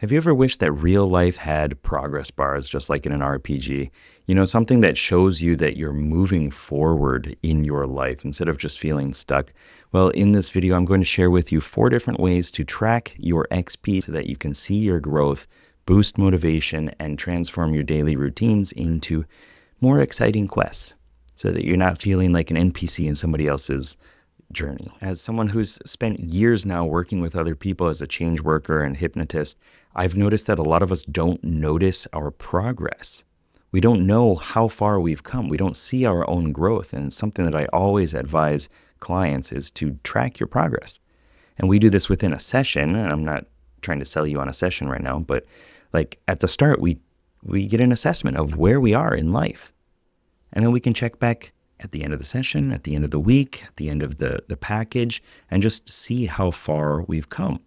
Have you ever wished that real life had progress bars just like in an RPG? Something that shows you that you're moving forward in your life instead of just feeling stuck. Well, in this video, I'm going to share with you 4 different ways to track your XP so that you can see your growth, boost motivation, and transform your daily routines into more exciting quests so that you're not feeling like an NPC in somebody else's journey. As someone who's spent years now working with other people as a change worker and hypnotist, I've noticed that a lot of us don't notice our progress. We don't know how far we've come. We don't see our own growth. And something that I always advise clients is to track your progress. And we do this within a session. And I'm not trying to sell you on a session right now, but like at the start, we get an assessment of where we are in life. And then we can check back at the end of the session, at the end of the week, at the end of the package, and just see how far we've come.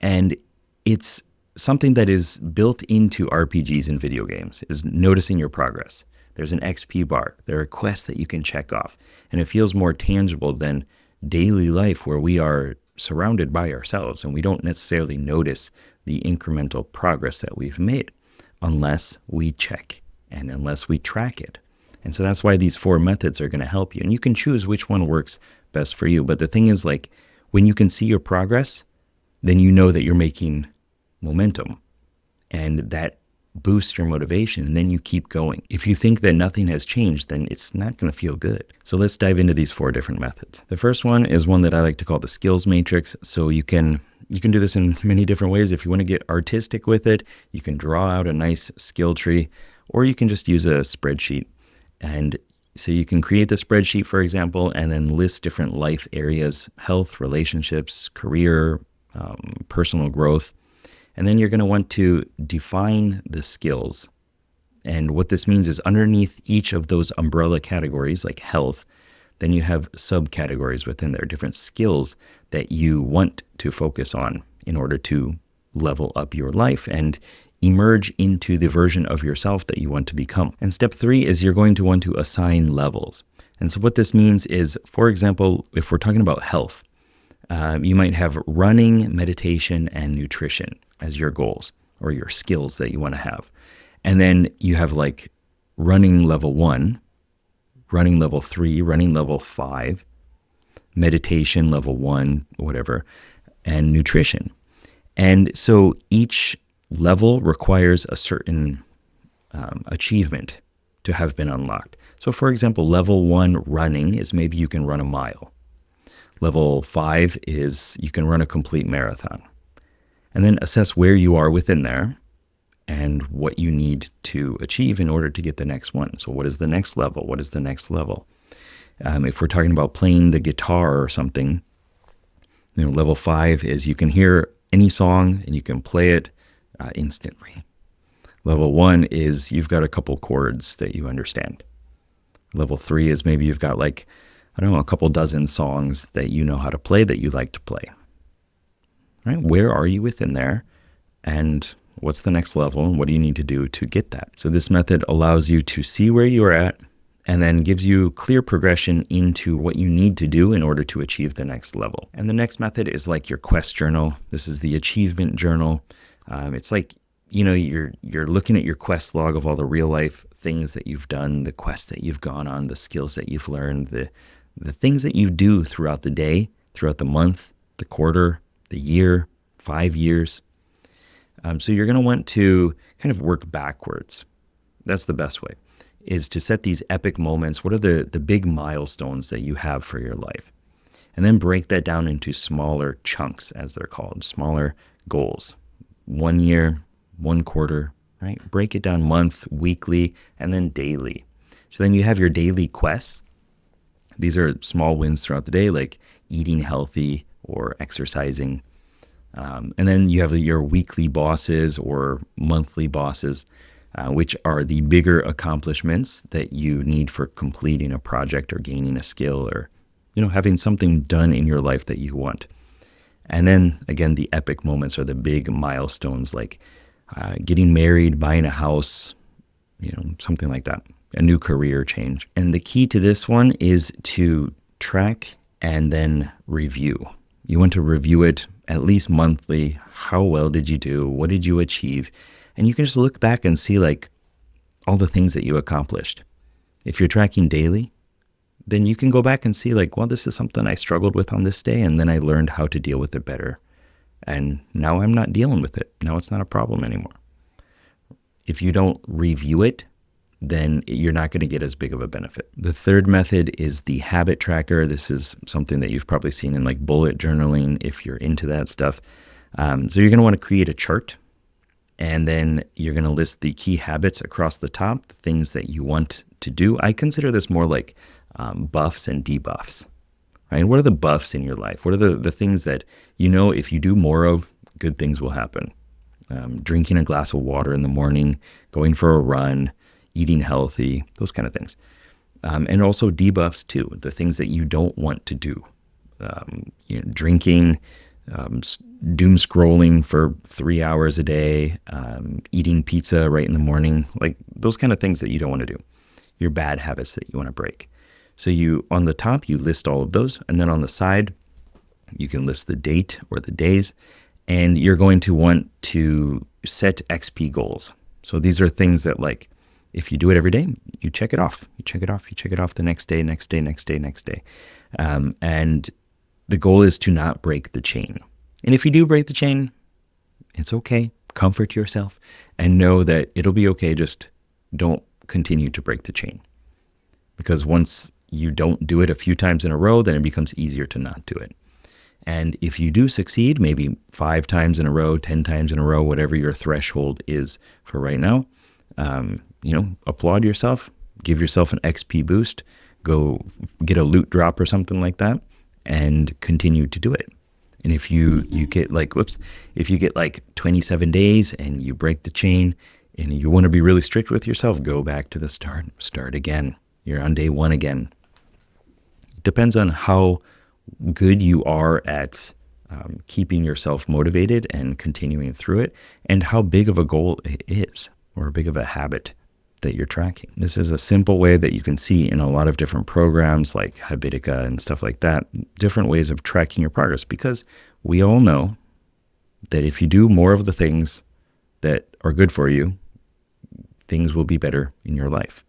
And it's something that is built into RPGs and video games, is noticing your progress. There's an XP bar. There are quests that you can check off. And it feels more tangible than daily life where we are surrounded by ourselves and we don't necessarily notice the incremental progress that we've made unless we check and unless we track it. And so that's why these 4 methods are going to help you. And you can choose which one works best for you. But the thing is, like, when you can see your progress, then you know that you're making momentum. And that boosts your motivation. And then you keep going. If you think that nothing has changed, then it's not going to feel good. So let's dive into these 4 different methods. The first one is one that I like to call the skills matrix. So you can do this in many different ways. If you want to get artistic with it, you can draw out a nice skill tree, or you can just use a spreadsheet. And so you can create the spreadsheet, for example, and then list different life areas: health, relationships, career, personal growth. And then you're going to want to define the skills. And what this means is underneath each of those umbrella categories, like health, then you have subcategories within there, different skills that you want to focus on in order to level up your life and emerge into the version of yourself that you want to become. And step 3 is you're going to want to assign levels. And so what this means is, for example, if we're talking about health, you might have running, meditation, and nutrition as your goals or your skills that you want to have. And then you have like running level 1, running level 3, running level 5, meditation level 1, whatever, and nutrition. And so each level requires a certain achievement to have been unlocked. So for example, level 1 running is maybe you can run a mile. Level 5 is you can run a complete marathon. And then assess where you are within there and what you need to achieve in order to get the next one. So what is the next level? What is the next level? If we're talking about playing the guitar or something, level 5 is you can hear any song and you can play it instantly. Level 1 is you've got a couple chords that you understand. Level 3 is maybe you've got like, I don't know, a couple dozen songs that you know how to play that you like to play. Right? Where are you within there? And what's the next level? And what do you need to do to get that? So this method allows you to see where you are at and then gives you clear progression into what you need to do in order to achieve the next level. And the next method is like your quest journal. This is the achievement journal. It's like, you're looking at your quest log of all the real life things that you've done, the quests that you've gone on, the skills that you've learned, the things that you do throughout the day, throughout the month, the quarter, the year, 5 years. So you're going to want to kind of work backwards. That's the best way, is to set these epic moments. What are the big milestones that you have for your life? And then break that down into smaller chunks, as they're called, smaller goals. 1 year, 1 quarter, right? Break it down month, weekly, and then daily. So then you have your daily quests. These are small wins throughout the day, like eating healthy or exercising. And then you have your weekly bosses or monthly bosses, which are the bigger accomplishments that you need for completing a project or gaining a skill or, having something done in your life that you want. And then again, the epic moments are the big milestones, like getting married, buying a house, something like that, a new career change. And the key to this one is to track and then review. You want to review it at least monthly. How well did you do? What did you achieve? And you can just look back and see like all the things that you accomplished. If you're tracking daily, then you can go back and see like, well, this is something I struggled with on this day, and then I learned how to deal with it better. And now I'm not dealing with it. Now it's not a problem anymore. If you don't review it, then you're not going to get as big of a benefit. The third method is the habit tracker. This is something that you've probably seen in like bullet journaling if you're into that stuff. So you're going to want to create a chart, and then you're going to list the key habits across the top, the things that you want to do. I consider this more like buffs and debuffs, right? What are the buffs in your life? What are the things that you know if you do more of, good things will happen? Drinking a glass of water in the morning, going for a run, eating healthy, those kind of things. And also debuffs too, the things that you don't want to do. Drinking, doom scrolling for 3 hours a day, eating pizza right in the morning, like those kind of things that you don't want to do. Your bad habits that you want to break. So on the top, you list all of those. And then on the side, you can list the date or the days. And you're going to want to set XP goals. So these are things that like, if you do it every day, you check it off. You check it off. You check it off the next day, next day, next day, next day. And the goal is to not break the chain. And if you do break the chain, it's okay. Comfort yourself and know that it'll be okay. Just don't continue to break the chain. Because once you don't do it a few times in a row, then it becomes easier to not do it. And if you do succeed, maybe 5 times in a row, 10 times in a row, whatever your threshold is for right now, applaud yourself, give yourself an XP boost, go get a loot drop or something like that, and continue to do it. And if you get if you get like 27 days and you break the chain and you want to be really strict with yourself, go back to the start again. You're on day 1 again. It depends on how good you are at keeping yourself motivated and continuing through it, and how big of a goal it is, or big of a habit that you're tracking. This is a simple way that you can see in a lot of different programs like Habitica and stuff like that, different ways of tracking your progress, because we all know that if you do more of the things that are good for you, things will be better in your life.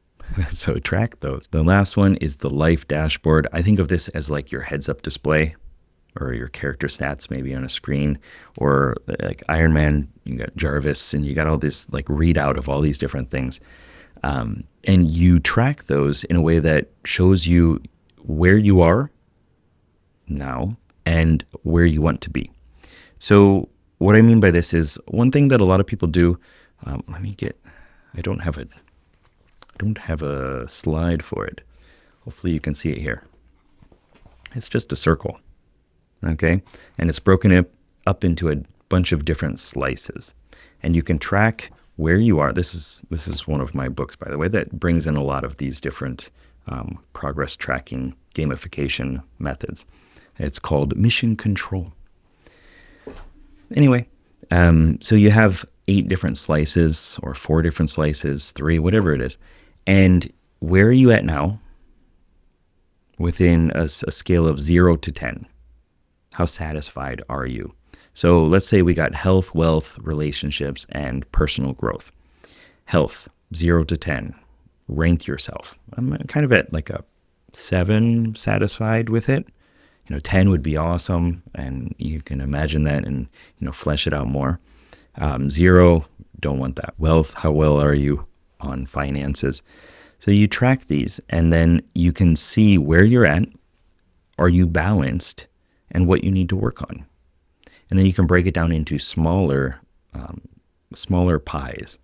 So track those. The last one is the life dashboard. I think of this as like your heads-up display, or your character stats maybe on a screen, or like Iron Man, you got Jarvis, and you got all this like readout of all these different things. And you track those in a way that shows you where you are now and where you want to be. So what I mean by this is, one thing that a lot of people do, I don't have a slide for it. Hopefully you can see it here. It's just a circle, okay? And it's broken up into a bunch of different slices. And you can track where you are. This is one of my books, by the way, that brings in a lot of these different progress tracking gamification methods. It's called Mission Control. Anyway, so you have 8 different slices, or 4 different slices, 3, whatever it is. And where are you at now within a scale of 0 to 10? How satisfied are you? So let's say we got health, wealth, relationships, and personal growth. Health, 0 to 10. Rank yourself. I'm kind of at like a 7 satisfied with it. 10 would be awesome, and you can imagine that and, flesh it out more. 0, don't want that. Wealth, how well are you on finances? So you track these, and then you can see where you're at, are you balanced, and what you need to work on. And then you can break it down into smaller pies,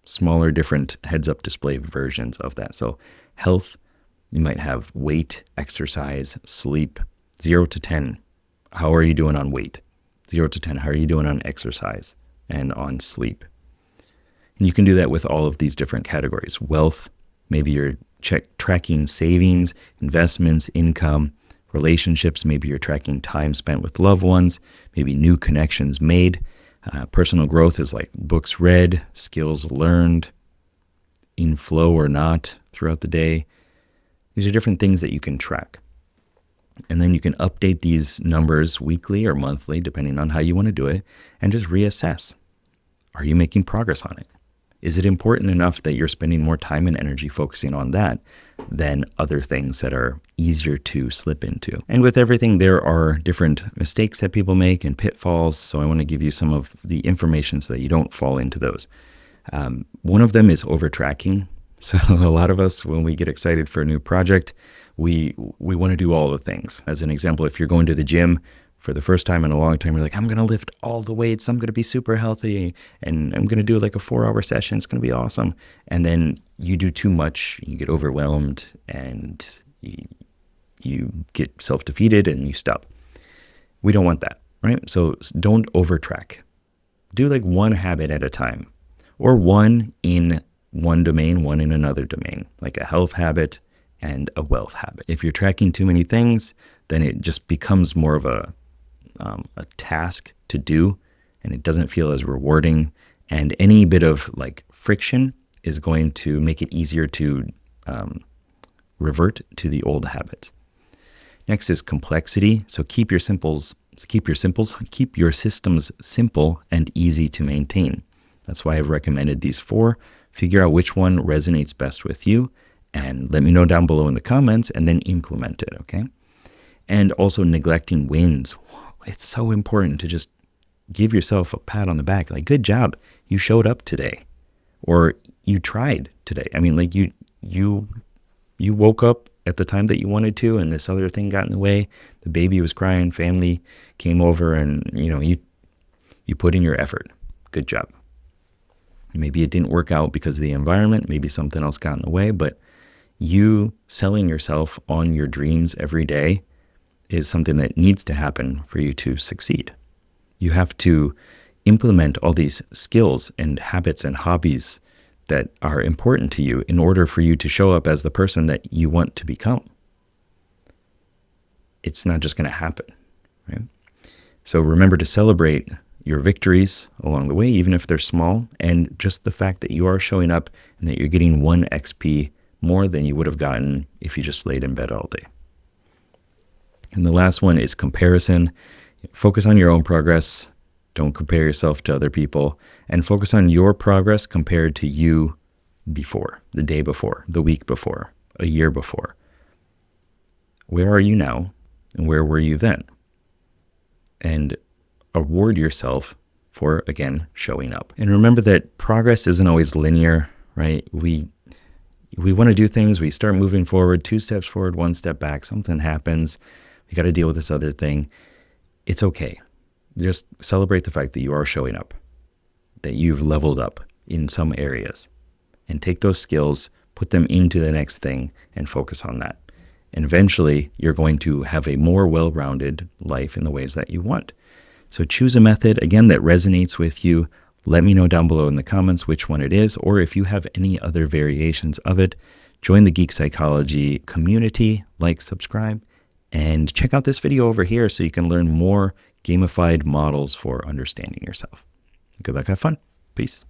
smaller different heads-up display versions of that. So health, you might have weight, exercise, sleep. 0 to 10, how are you doing on weight? 0 to 10, how are you doing on exercise and on sleep? And you can do that with all of these different categories. Wealth, maybe you're tracking savings, investments, income. Relationships, maybe you're tracking time spent with loved ones, maybe new connections made. Personal growth is like books read, skills learned, in flow or not throughout the day. These are different things that you can track. And then you can update these numbers weekly or monthly, depending on how you want to do it, and just reassess. Are you making progress on it? Is it important enough that you're spending more time and energy focusing on that than other things that are easier to slip into? And with everything, there are different mistakes that people make and pitfalls. So I want to give you some of the information so that you don't fall into those. One of them is over-tracking. So a lot of us, when we get excited for a new project, we want to do all the things. As an example, if you're going to the gym for the first time in a long time, you're like, I'm going to lift all the weights. I'm going to be super healthy and I'm going to do like a 4-hour session. It's going to be awesome. And then you do too much, you get overwhelmed and you get self-defeated and you stop. We don't want that, right? So don't over-track. Do like one habit at a time, or one in one domain, one in another domain, like a health habit and a wealth habit. If you're tracking too many things, then it just becomes more of a task to do, and it doesn't feel as rewarding. And any bit of like friction is going to make it easier to revert to the old habits. Next is complexity. So keep your systems simple and easy to maintain. That's why I've recommended these 4. Figure out which one resonates best with you and let me know down below in the comments, and then implement it, okay? And also neglecting wins. It's so important to just give yourself a pat on the back. Like, good job. You showed up today, or you tried today. I mean, like you woke up at the time that you wanted to, and this other thing got in the way. The baby was crying, family came over, and you put in your effort. Good job. Maybe it didn't work out because of the environment. Maybe something else got in the way, but you selling yourself on your dreams every day is something that needs to happen for you to succeed. You have to implement all these skills and habits and hobbies that are important to you in order for you to show up as the person that you want to become. It's not just going to happen, right? So remember to celebrate your victories along the way, even if they're small, and just the fact that you are showing up and that you're getting 1 XP more than you would have gotten if you just laid in bed all day. And the last one is comparison. Focus on your own progress. Don't compare yourself to other people, and focus on your progress compared to you before, the day before, the week before, a year before. Where are you now, and where were you then? And award yourself for, again, showing up. And remember that progress isn't always linear, right? We want to do things, we start moving forward, 2 steps forward, 1 step back, something happens, we got to deal with this other thing. It's okay. Just celebrate the fact that you are showing up, that you've leveled up in some areas, and take those skills, put them into the next thing, and focus on that. And eventually, you're going to have a more well-rounded life in the ways that you want. So choose a method, again, that resonates with you. Let me know down below in the comments which one it is, or if you have any other variations of it. Join the Geek Psychology community, like, subscribe, and check out this video over here so you can learn more gamified models for understanding yourself. Good luck, have fun. Peace.